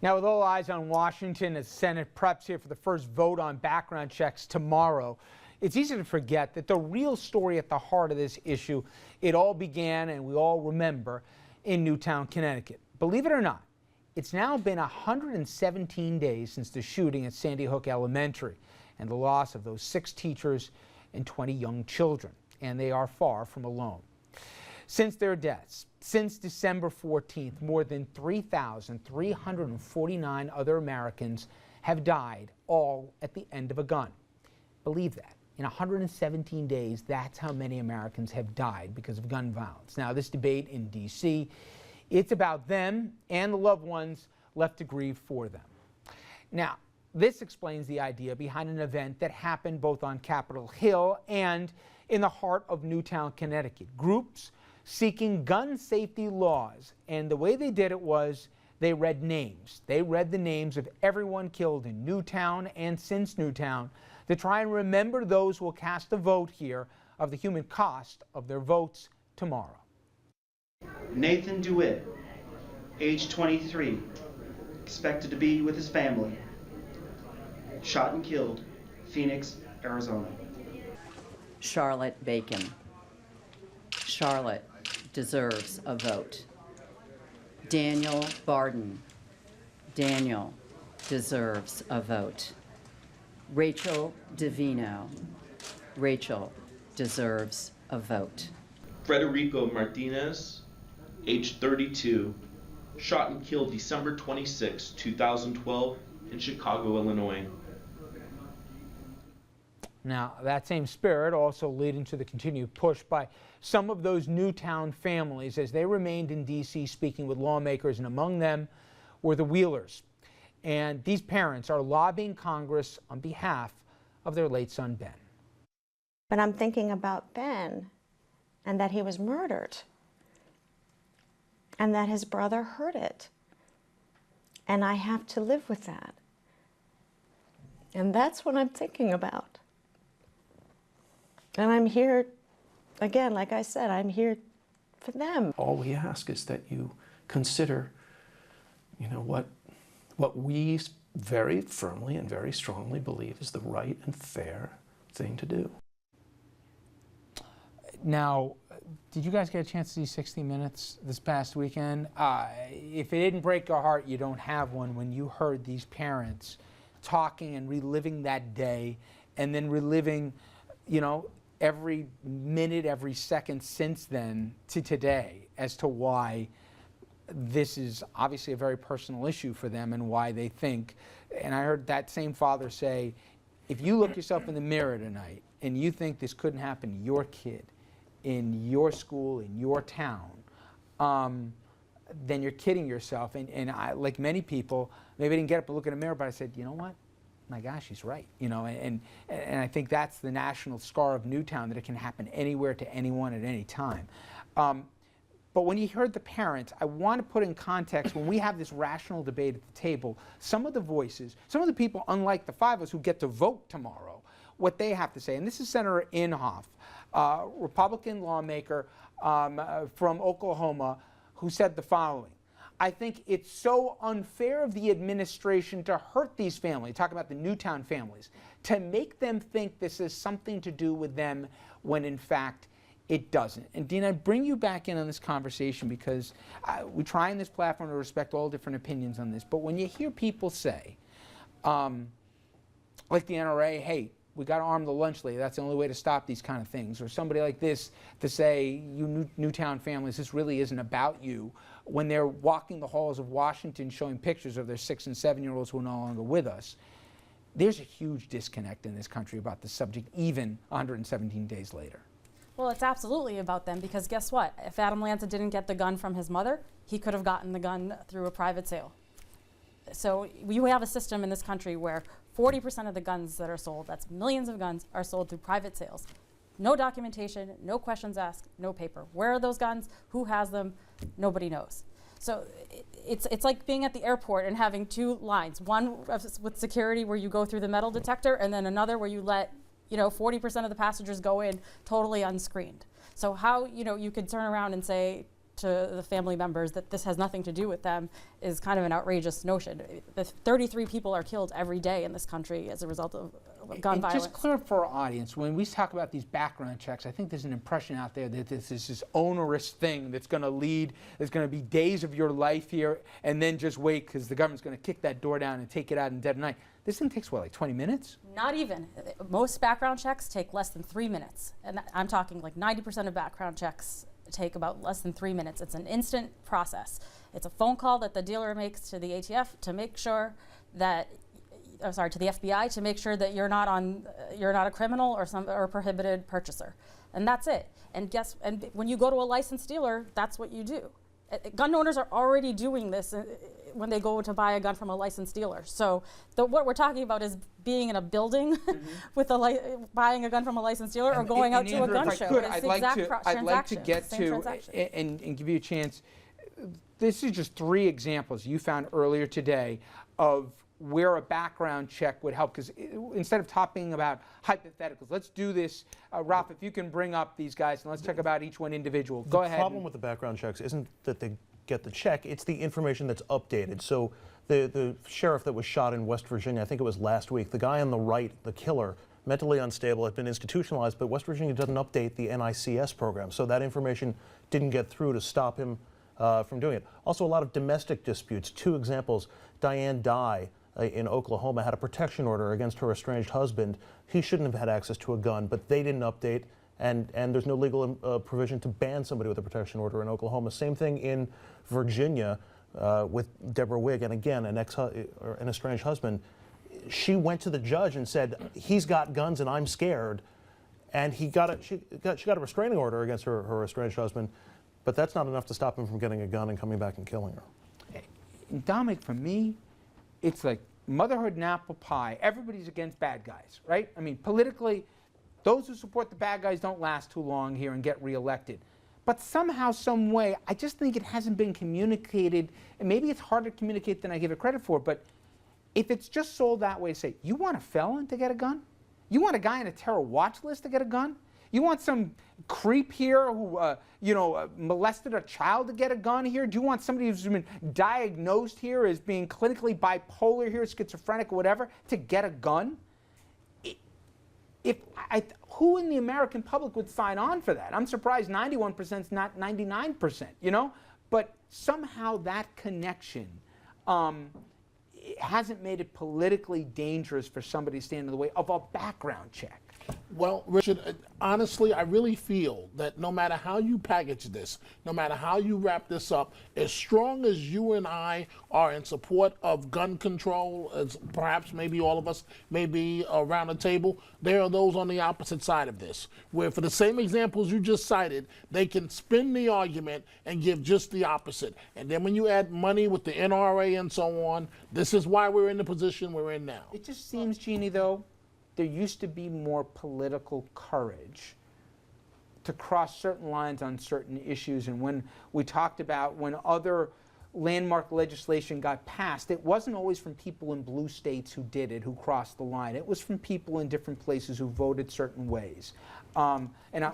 Now, with all eyes on Washington as the Senate preps here for the first vote on background checks tomorrow, it's easy to forget that the real story at the heart of this issue, it all began, and we all remember, in Newtown, Connecticut. Believe it or not, it's now been 117 days since the shooting at Sandy Hook Elementary and the loss of those 6 teachers and 20 young children, and they are far from alone. Since their deaths, since December 14th, more than 3,349 other Americans have died, all at the end of a gun. Believe that. In 117 days, that's how many Americans have died because of gun violence. Now, this debate in D.C., it's about them and the loved ones left to grieve for them. Now, this explains the idea behind an event that happened both on Capitol Hill and in the heart of Newtown, Connecticut. Groups seeking gun safety laws, and the way they did it was they read names. They read the names of everyone killed in Newtown and since Newtown to try and remember those who will cast a vote here of the human cost of their votes tomorrow. Nathan DeWitt, age 23, expected to be with his family. Shot and killed, Phoenix, Arizona. Charlotte Bacon. Charlotte deserves a vote. Daniel Barden. Daniel deserves a vote. Rachel Divino. Rachel deserves a vote. Federico Martinez, age 32, shot and killed December 26, 2012 in Chicago, Illinois. Now, that same spirit also leading to the continued push by some of those Newtown families as they remained in D.C. speaking with lawmakers, and among them were the Wheelers. And these parents are lobbying Congress on behalf of their late son, Ben. But I'm thinking about Ben and that he was murdered and that his brother heard it. And I have to live with that. And that's what I'm thinking about. And I'm here, again, like I said, I'm here for them. All we ask is that you consider, what we very firmly and very strongly believe is the right and fair thing to do. Now, did you guys get a chance to see 60 Minutes this past weekend? If it didn't break your heart, you don't have one when you heard these parents talking and reliving that day and then reliving, every minute, every second since then to today as to why this is obviously a very personal issue for them and why they think. And I heard that same father say, if you look yourself in the mirror tonight and you think this couldn't happen to your kid, in your school, in your town, then you're kidding yourself. And I, like many people, maybe I didn't get up and look in the mirror, but I said, you know what? My gosh, he's right. And I think that's the national scar of Newtown, that it can happen anywhere to anyone at any time. But when you heard the parents, I want to put in context, when we have this rational debate at the table, some of the voices, some of the people, unlike the 5 of us who get to vote tomorrow, what they have to say. And this is Senator Inhofe, Republican lawmaker from Oklahoma, who said the following: I think it's so unfair of the administration to hurt these families, talk about the Newtown families, to make them think this is something to do with them when in fact it doesn't. And Dean, I bring you back in on this conversation because we try in this platform to respect all different opinions on this, but when you hear people say, like the NRA, hey, we got to arm the lunch lady, that's the only way to stop these kind of things, or somebody like this to say, you Newtown families, this really isn't about you, when they're walking the halls of Washington showing pictures of their 6- and 7-year-olds who are no longer with us. There's a huge disconnect in this country about this subject, even 117 days later. Well, it's absolutely about them, because guess what? If Adam Lanza didn't get the gun from his mother, he could have gotten the gun through a private sale. So we have a system in this country where 40% of the guns that are sold, that's millions of guns, are sold through private sales. No documentation, no questions asked, no paper. Where are those guns? Who has them? Nobody knows. So it's like being at the airport and having 2 lines, one with security where you go through the metal detector, and then another where you let 40% of the passengers go in totally unscreened. So how you could turn around and say to the family members that this has nothing to do with them is kind of an outrageous notion. 33 people are killed every day in this country as a result of gun violence. Just clear for our audience, when we talk about these background checks, I think there's an impression out there that this is this onerous thing that's going to lead, there's going to be days of your life here, and then just wait because the government's going to kick that door down and take it out in the dead of night. This thing takes, what, like 20 minutes? Not even. Most background checks take less than 3 minutes. And I'm talking like 90% of background checks take about less than 3 minutes. It's an instant process. It's a phone call that the dealer makes to the ATF to make sure that, to the FBI to make sure that you're not a criminal or a prohibited purchaser. And that's it. And when you go to a licensed dealer, that's what you do. Gun owners are already doing this when they go to buy a gun from a licensed dealer. So what we're talking about is being in a building with buying a gun from a licensed dealer or going out to a Andrew, gun if I show. could, It's I'd the like exact to get same to transaction. and give you a chance. This is just 3 examples you found earlier today of where a background check would help, because instead of talking about hypotheticals, let's do this. Ralph, if you can bring up these guys and let's talk about each one individual. Go ahead. The problem with the background checks isn't that they get the check, it's the information that's updated. So the sheriff that was shot in West Virginia, I think it was last week, the guy on the right, the killer, mentally unstable, had been institutionalized, but West Virginia doesn't update the NICS program, so that information didn't get through to stop him from doing it. Also, a lot of domestic disputes. 2 examples. Diane Dye in Oklahoma had a protection order against her estranged husband. He shouldn't have had access to a gun, but they didn't update, and there's no legal provision to ban somebody with a protection order in Oklahoma. Same thing in Virginia with Deborah Wigg, and again, an estranged husband. She went to the judge and said, he's got guns and I'm scared, and she got a restraining order against her estranged husband, but that's not enough to stop him from getting a gun and coming back and killing her. Dominic, for me, it's like motherhood and apple pie. Everybody's against bad guys, right? I mean, politically, those who support the bad guys don't last too long here and get reelected. But somehow, some way, I just think it hasn't been communicated, and maybe it's harder to communicate than I give it credit for, but if it's just sold that way, say, you want a felon to get a gun? You want a guy on a terror watch list to get a gun? You want some creep here who, molested a child to get a gun here? Do you want somebody who's been diagnosed here as being clinically bipolar here, schizophrenic or whatever, to get a gun? Who in the American public would sign on for that? I'm surprised 91% is not 99%, But somehow that connection hasn't made it politically dangerous for somebody to stand in the way of a background check. Well, Richard, honestly, I really feel that no matter how you package this, no matter how you wrap this up, as strong as you and I are in support of gun control, as perhaps maybe all of us may be around the table, there are those on the opposite side of this, where for the same examples you just cited, they can spin the argument and give just the opposite. And then when you add money with the NRA and so on, this is why we're in the position we're in now. It just seems, Jeannie, though, there used to be more political courage to cross certain lines on certain issues. And when we talked about when other landmark legislation got passed, it wasn't always from people in blue states who did it, who crossed the line. It was from people in different places who voted certain ways.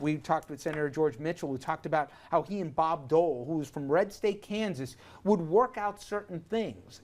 We talked with Senator George Mitchell, who talked about how he and Bob Dole, who was from red state Kansas, would work out certain things.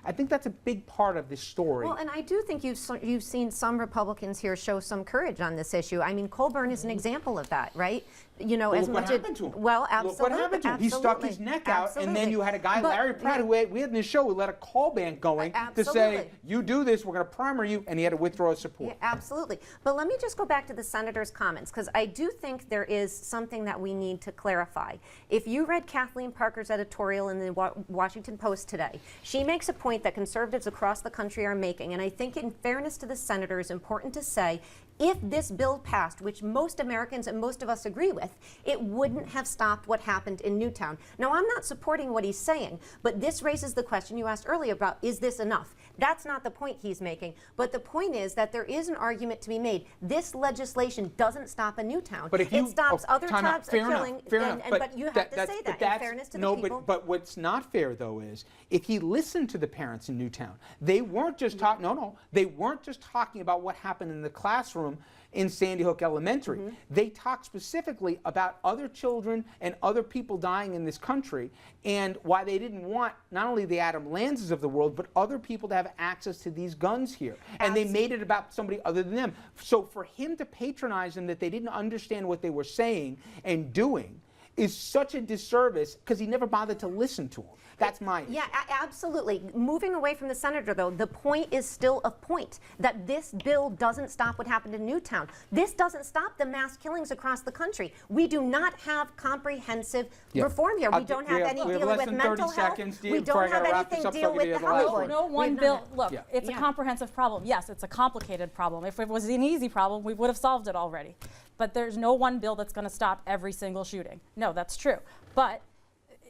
I think that's a big part of this story. Well, and I do think you've seen some Republicans here show some courage on this issue. I mean, Colburn is an example of that, right? Look what happened to him. Well, absolutely. Look what happened to him. He stuck his neck out, and then you had a guy, Larry Pratt, who we had in the show, who let a call bank going to say, you do this, we're going to primer you, and he had to withdraw his support. Yeah, absolutely. But let me just go back to the senator's comments, because I do think there is something that we need to clarify. If you read Kathleen Parker's editorial in the Washington Post today, she makes a point that conservatives across the country are making, and I think in fairness to the senator, it's important to say, if this bill passed, which most Americans and most of us agree with, it wouldn't have stopped what happened in Newtown. Now, I'm not supporting what he's saying, but this raises the question you asked earlier about, is this enough? That's not the point he's making. But the point is that there is an argument to be made. This legislation doesn't stop in Newtown. But if you, it stops other types of killing. Fair enough. But you have to say that in fairness to the people. But what's not fair, though, is if he listened to the parents in Newtown, they weren't just talking. They weren't just talking about what happened in the classroom classroom in Sandy Hook Elementary. They talk specifically about other children and other people dying in this country, and why they didn't want not only the Adam Lanzes of the world, but other people to have access to these guns here. And they made it about somebody other than them. So for him to patronize them that they didn't understand what they were saying and doing is such a disservice, because he never bothered to listen to them. That's my issue. Yeah, absolutely. Moving away from the senator, though, the point is still a point, that this bill doesn't stop what happened in Newtown. This doesn't stop the mass killings across the country. We do not have comprehensive reform here. We don't have any dealing with mental health. We don't have anything deal with the Hollywood. No one bill. Look, it's a Yeah. comprehensive problem. Yes, it's a complicated problem. If it was an easy problem, we would have solved it already. But there's no one bill that's going to stop every single shooting. No, that's true. But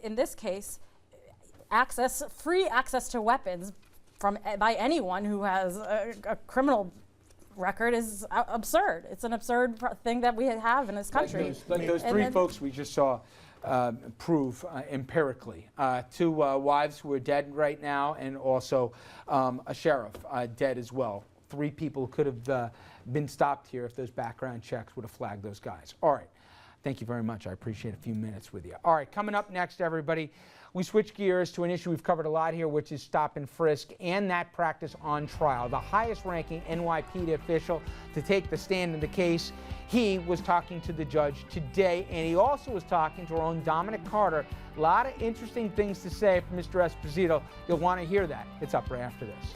in this case, free access to weapons by anyone who has a criminal record is absurd. It's an absurd thing that we have in this country. Like those three folks we just saw prove empirically. Two wives who are dead right now, and also a sheriff dead as well. Three people could have been stopped here if those background checks would have flagged those guys. All right. Thank you very much. I appreciate a few minutes with you. All right, coming up next, everybody, we switch gears to an issue we've covered a lot here, which is stop and frisk and that practice on trial. The highest-ranking NYPD official to take the stand in the case, he was talking to the judge today, and he also was talking to our own Dominic Carter. A lot of interesting things to say from Mr. Esposito. You'll want to hear that. It's up right after this.